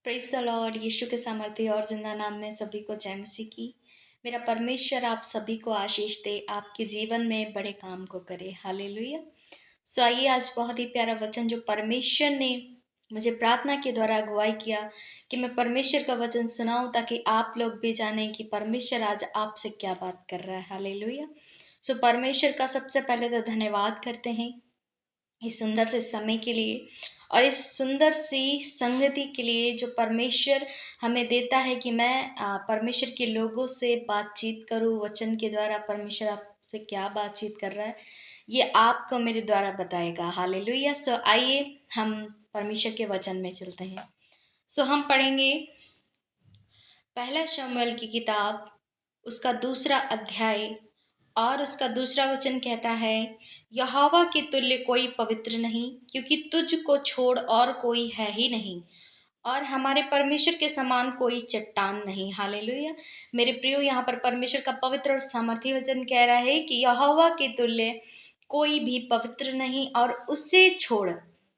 Praise the Lord. यीशु के सामर्थ्य और ज़िंदा नाम में सभी को जय मसीह की। मेरा परमेश्वर आप सभी को आशीष दे, आपके जीवन में बड़े काम को करे। हालेलुया। सो आइए आज बहुत ही प्यारा वचन जो परमेश्वर ने मुझे प्रार्थना के द्वारा अगुवाई किया कि मैं परमेश्वर का वचन सुनाऊं, ताकि आप लोग भी जानें कि परमेश्वर आज आपसे क्या बात कर रहा है। हालेलुया। सो परमेश्वर का सबसे पहले तो धन्यवाद करते हैं इस सुंदर से समय के लिए और इस सुंदर सी संगति के लिए जो परमेश्वर हमें देता है कि मैं परमेश्वर के लोगों से बातचीत करूं। वचन के द्वारा परमेश्वर आपसे क्या बातचीत कर रहा है, ये आपको मेरे द्वारा बताएगा। हालेलुया। सो आइए हम परमेश्वर के वचन में चलते हैं। सो हम पढ़ेंगे पहला शमूएल की किताब, उसका दूसरा अध्याय और उसका दूसरा वचन कहता है, यहोवा के तुल्य कोई पवित्र नहीं, क्योंकि तुझको छोड़ और कोई है ही नहीं, और हमारे परमेश्वर के समान कोई चट्टान नहीं। हालेलुया। मेरे प्रियो, यहाँ पर परमेश्वर का पवित्र और सामर्थी वचन कह रहा है कि यहोवा के तुल्य कोई भी पवित्र नहीं, और उससे छोड़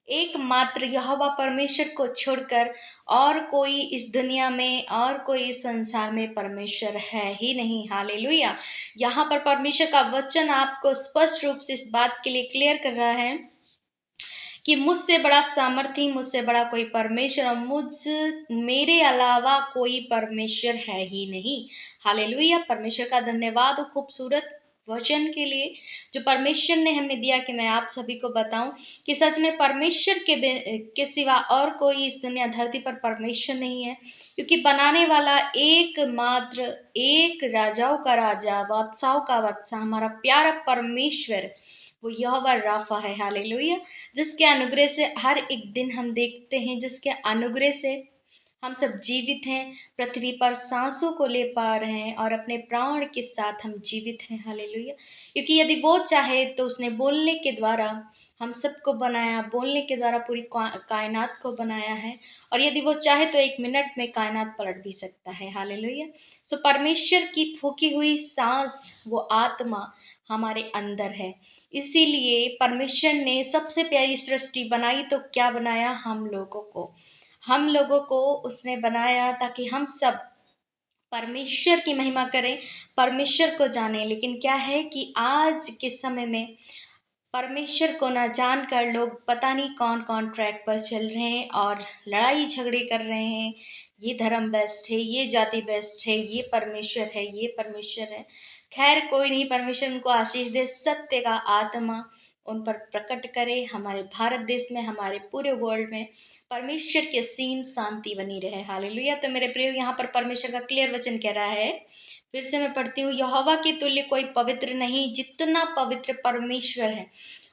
एकमात्र यहोवा परमेश्वर को छोड़कर और कोई इस दुनिया में और कोई इस संसार में परमेश्वर है ही नहीं। हालेलुया। यहाँ पर परमेश्वर का वचन आपको स्पष्ट रूप से इस बात के लिए क्लियर कर रहा है कि मुझसे बड़ा सामर्थी, मुझसे बड़ा कोई परमेश्वर और मेरे अलावा कोई परमेश्वर है ही नहीं। हालेलुया। परमेश्वर का धन्यवाद हो खूबसूरत वचन के लिए जो परमेश्वर ने हमें दिया कि मैं आप सभी को बताऊं कि सच में परमेश्वर के सिवा और कोई इस दुनिया धरती पर परमेश्वर नहीं है, क्योंकि बनाने वाला एकमात्र, एक राजाओं का राजा, बादशाहों का बादशाह, हमारा प्यारा परमेश्वर, वो यहोवा राफा है। हालेलुया। जिसके अनुग्रह से हर एक दिन हम देखते हैं, जिसके अनुग्रह से हम सब जीवित हैं, पृथ्वी पर सांसों को ले पा रहे हैं और अपने प्राण के साथ हम जीवित हैं। हालेलुया। क्योंकि यदि वो चाहे तो उसने बोलने के द्वारा हम सबको बनाया, बोलने के द्वारा पूरी कायनात को बनाया है, और यदि वो चाहे तो एक मिनट में कायनात पलट भी सकता है। हालेलुया। सो परमेश्वर की फूकी हुई सांस, वो आत्मा हमारे अंदर है। इसीलिए परमेश्वर ने सबसे प्यारी सृष्टि बनाई तो क्या बनाया, हम लोगों को उसने बनाया ताकि हम सब परमेश्वर की महिमा करें, परमेश्वर को जानें। लेकिन क्या है कि आज के समय में परमेश्वर को ना जानकर लोग पता नहीं कौन कौन ट्रैक पर चल रहे हैं और लड़ाई झगड़े कर रहे हैं। ये धर्म बेस्ट है, ये जाति बेस्ट है, ये परमेश्वर है, ये परमेश्वर है। खैर कोई नहीं, परमेश्वर उनको आशीष दे, सत्य का आत्मा उन पर प्रकट करे। हमारे भारत देश में, हमारे पूरे वर्ल्ड में परमेश्वर की असीम शांति बनी रहे। हालेलुया। तो मेरे प्रिय, यहाँ पर परमेश्वर का क्लियर वचन कह रहा है, फिर से मैं पढ़ती हूँ, यहोवा के तुल्य कोई पवित्र नहीं। जितना पवित्र परमेश्वर है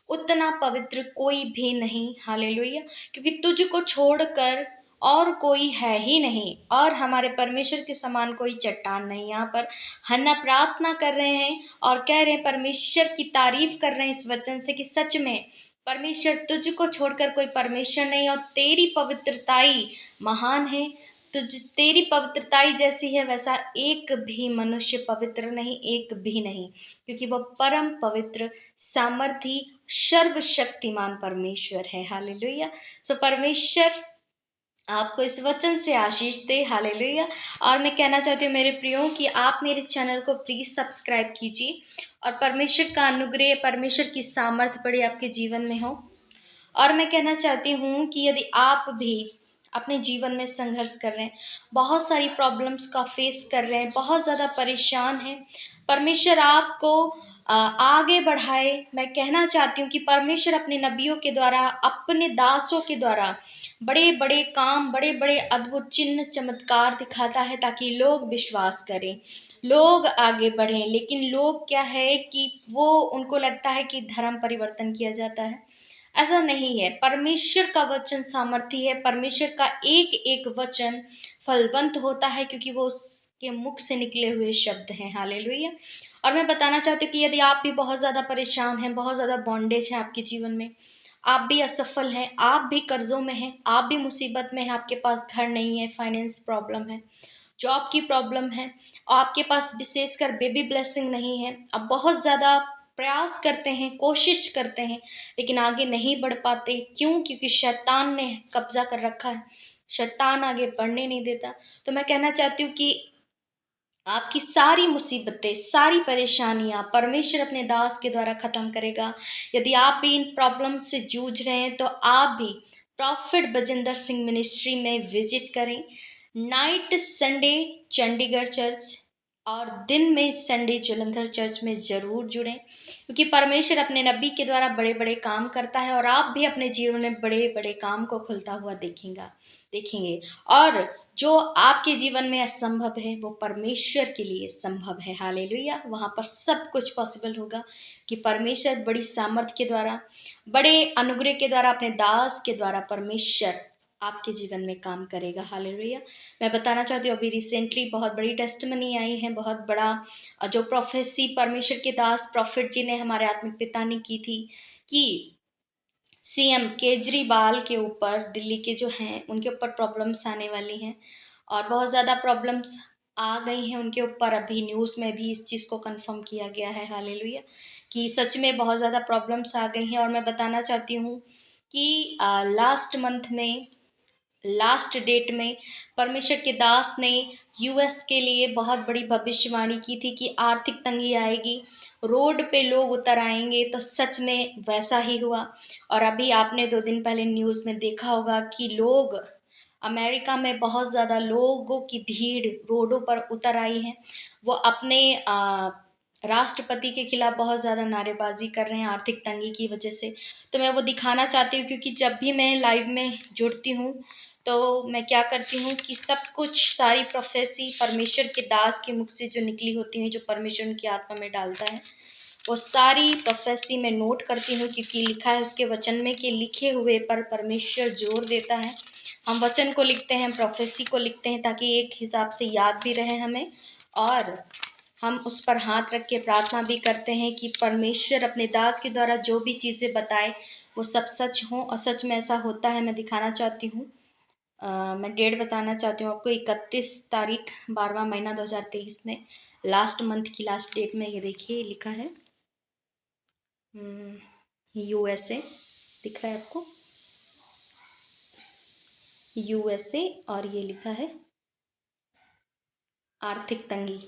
उतना पवित्र कोई भी नहीं। हालेलुया। क्योंकि तुझको छोड़कर और कोई है ही नहीं, और हमारे परमेश्वर के समान कोई चट्टान नहीं। यहाँ पर हन्ना प्रार्थना कर रहे हैं और कह रहे हैं, परमेश्वर की तारीफ कर रहे हैं इस वचन से कि सच में परमेश्वर, तुझको छोड़कर कोई परमेश्वर नहीं, और तेरी पवित्रताई महान है। तेरी पवित्रताई जैसी है वैसा एक भी मनुष्य पवित्र नहीं, एक भी नहीं, क्योंकि वह परम पवित्र, सामर्थी, सर्वशक्तिमान परमेश्वर है। हालेलुया। सो परमेश्वर आपको इस वचन से आशीष दे। हालेलुया। और मैं कहना चाहती हूँ मेरे प्रियो कि आप मेरे चैनल को प्लीज़ सब्सक्राइब कीजिए, और परमेश्वर का अनुग्रह, परमेश्वर की सामर्थ बड़ी आपके जीवन में हो। और मैं कहना चाहती हूँ कि यदि आप भी अपने जीवन में संघर्ष कर रहे हैं, बहुत सारी प्रॉब्लम्स का फेस कर रहे हैं, बहुत ज़्यादा परेशान हैं, परमेश्वर आपको आगे बढ़ाए। मैं कहना चाहती हूँ कि परमेश्वर अपने नबियों के द्वारा, अपने दासों के द्वारा बड़े बड़े काम, बड़े बड़े अद्भुत चिन्ह चमत्कार दिखाता है, ताकि लोग विश्वास करें, लोग आगे बढ़ें। लेकिन लोग क्या है कि वो, उनको लगता है कि धर्म परिवर्तन किया जाता है। ऐसा नहीं है। परमेश्वर का वचन सामर्थी है, परमेश्वर का एक एक वचन फलवंत होता है, क्योंकि वो उसके मुख से निकले हुए शब्द हैं। हालेलुया। और मैं बताना चाहती हूँ कि यदि आप भी बहुत ज़्यादा परेशान हैं, बहुत ज़्यादा बॉन्डेज है आपके जीवन में, आप भी असफल हैं, आप भी कर्जों में हैं, आप भी मुसीबत में हैं, आपके पास घर नहीं है, फाइनेंस प्रॉब्लम है, जॉब की प्रॉब्लम है, और आपके पास विशेषकर बेबी ब्लेसिंग नहीं है, अब बहुत ज़्यादा प्रयास करते हैं, कोशिश करते हैं, लेकिन आगे नहीं बढ़ पाते। क्यों? क्योंकि शैतान ने कब्ज़ा कर रखा है, शैतान आगे बढ़ने नहीं देता। तो मैं कहना चाहती हूँ कि आपकी सारी मुसीबतें, सारी परेशानियाँ परमेश्वर अपने दास के द्वारा ख़त्म करेगा। यदि आप भी इन प्रॉब्लम से जूझ रहे हैं, तो आप भी प्रॉफिट बजिंदर सिंह मिनिस्ट्री में विज़िट करें। नाइट संडे चंडीगढ़ चर्च और दिन में संडे जलंधर चर्च में ज़रूर जुड़ें, क्योंकि परमेश्वर अपने नबी के द्वारा बड़े-बड़े काम करता है और आप भी अपने जीवन में बड़े-बड़े काम को खुलता हुआ देखेंगे। और जो आपके जीवन में असंभव है, वो परमेश्वर के लिए संभव है। हालेलुया! वहाँ पर सब कुछ पॉसिबल होगा, कि परमेश्वर बड़ी सामर्थ के द्वारा, बड़े अनुग्रह के द्वारा, अपने दास के द्वारा परमेश्वर आपके जीवन में काम करेगा। हालेलुया! मैं बताना चाहती हूँ, अभी रिसेंटली बहुत बड़ी टेस्टिमनी आई है, बहुत बड़ा जो प्रोफेसी परमेश्वर के दास प्रॉफिट जी ने, हमारे आत्मिक पिता ने की थी, कि सीएम केजरीवाल के ऊपर, दिल्ली के जो हैं, उनके ऊपर प्रॉब्लम्स आने वाली हैं और बहुत ज़्यादा प्रॉब्लम्स आ गई हैं उनके ऊपर। अभी न्यूज़ में भी इस चीज़ को कंफर्म किया गया है, हालेलुया, कि सच में बहुत ज़्यादा प्रॉब्लम्स आ गई हैं। और मैं बताना चाहती हूँ कि लास्ट डेट में परमेश्वर के दास ने यूएस के लिए बहुत बड़ी भविष्यवाणी की थी, कि आर्थिक तंगी आएगी, रोड पे लोग उतर आएंगे। तो सच में वैसा ही हुआ। और अभी आपने 2 दिन पहले न्यूज़ में देखा होगा कि लोग, अमेरिका में बहुत ज़्यादा लोगों की भीड़ रोडों पर उतर आई है। वो अपने राष्ट्रपति के खिलाफ बहुत ज़्यादा नारेबाजी कर रहे हैं आर्थिक तंगी की वजह से। तो मैं वो दिखाना चाहती हूँ, क्योंकि जब भी मैं लाइव में जुड़ती हूँ, तो मैं क्या करती हूँ कि सब कुछ, सारी प्रोफेसी परमेश्वर के दास के मुख से जो निकली होती हैं, जो परमेश्वर उनकी आत्मा में डालता है, वो सारी प्रोफेसी मैं नोट करती हूँ, क्योंकि लिखा है उसके वचन में कि लिखे हुए पर परमेश्वर जोर देता है। हम वचन को लिखते हैं, प्रोफेसी को लिखते हैं, ताकि एक हिसाब से याद भी रहे हमें, और हम उस पर हाथ रख के प्रार्थना भी करते हैं कि परमेश्वर अपने दास के द्वारा जो भी चीज़ें बताए, वो सब सच हों। और सच में ऐसा होता है। मैं दिखाना चाहती हूँ, मैं डेट बताना चाहती हूँ आपको, 31 तारीख 12वां महीना 2023 में, लास्ट मंथ की लास्ट डेट में, ये देखिए लिखा है यूएसए, दिख रहा है आपको, यूएसए, और ये लिखा है आर्थिक तंगी।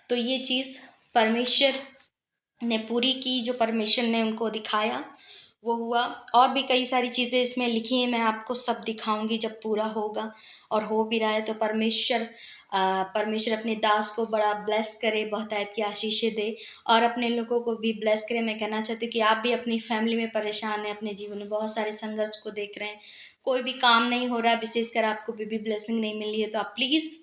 तो ये चीज़ परमेश्वर ने पूरी की, जो परमेश्वर ने उनको दिखाया वो हुआ। और भी कई सारी चीज़ें इसमें लिखी हैं, मैं आपको सब दिखाऊंगी जब पूरा होगा, और हो भी रहा है। तो परमेश्वर अपने दास को बड़ा ब्लेस करे, बहुत आयत की आशीषें दे, और अपने लोगों को भी ब्लेस करे। मैं कहना चाहती हूँ कि आप भी अपनी फैमिली में परेशान हैं, अपने जीवन में बहुत सारे संघर्ष को देख रहे हैं, कोई भी काम नहीं हो रहा है, विशेषकर आपको भी ब्लेसिंग नहीं मिल रही है, तो आप please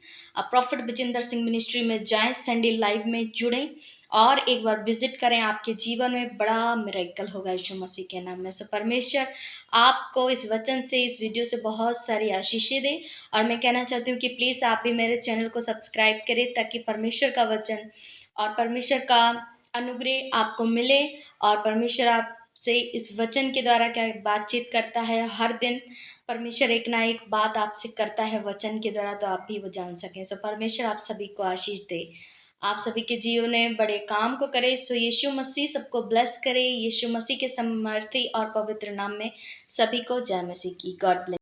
profit Bajinder Singh ministry में जाएं, संडे लाइव में जुड़ें और एक बार विजिट करें। आपके जीवन में बड़ा मिरेकल होगा यीशु मसीह के नाम में। सो परमेश्वर आपको इस वचन से, इस वीडियो से बहुत सारी आशीषें दे। और मैं कहना चाहती हूँ कि प्लीज़ आप भी मेरे चैनल को सब्सक्राइब करें, ताकि परमेश्वर का वचन और परमेश्वर का अनुग्रह आपको मिले, और परमेश्वर आपसे इस वचन के द्वारा क्या बातचीत करता है। हर दिन परमेश्वर एक ना एक बात आपसे करता है वचन के द्वारा, तो आप भी वो जान सकें। सो परमेश्वर आप सभी को आशीष दे, आप सभी के जीवन में बड़े काम को करे। सो यीशु मसीह सबको ब्लेस करे। यीशु मसीह के समर्थी और पवित्र नाम में सभी को जय मसीह की। God bless.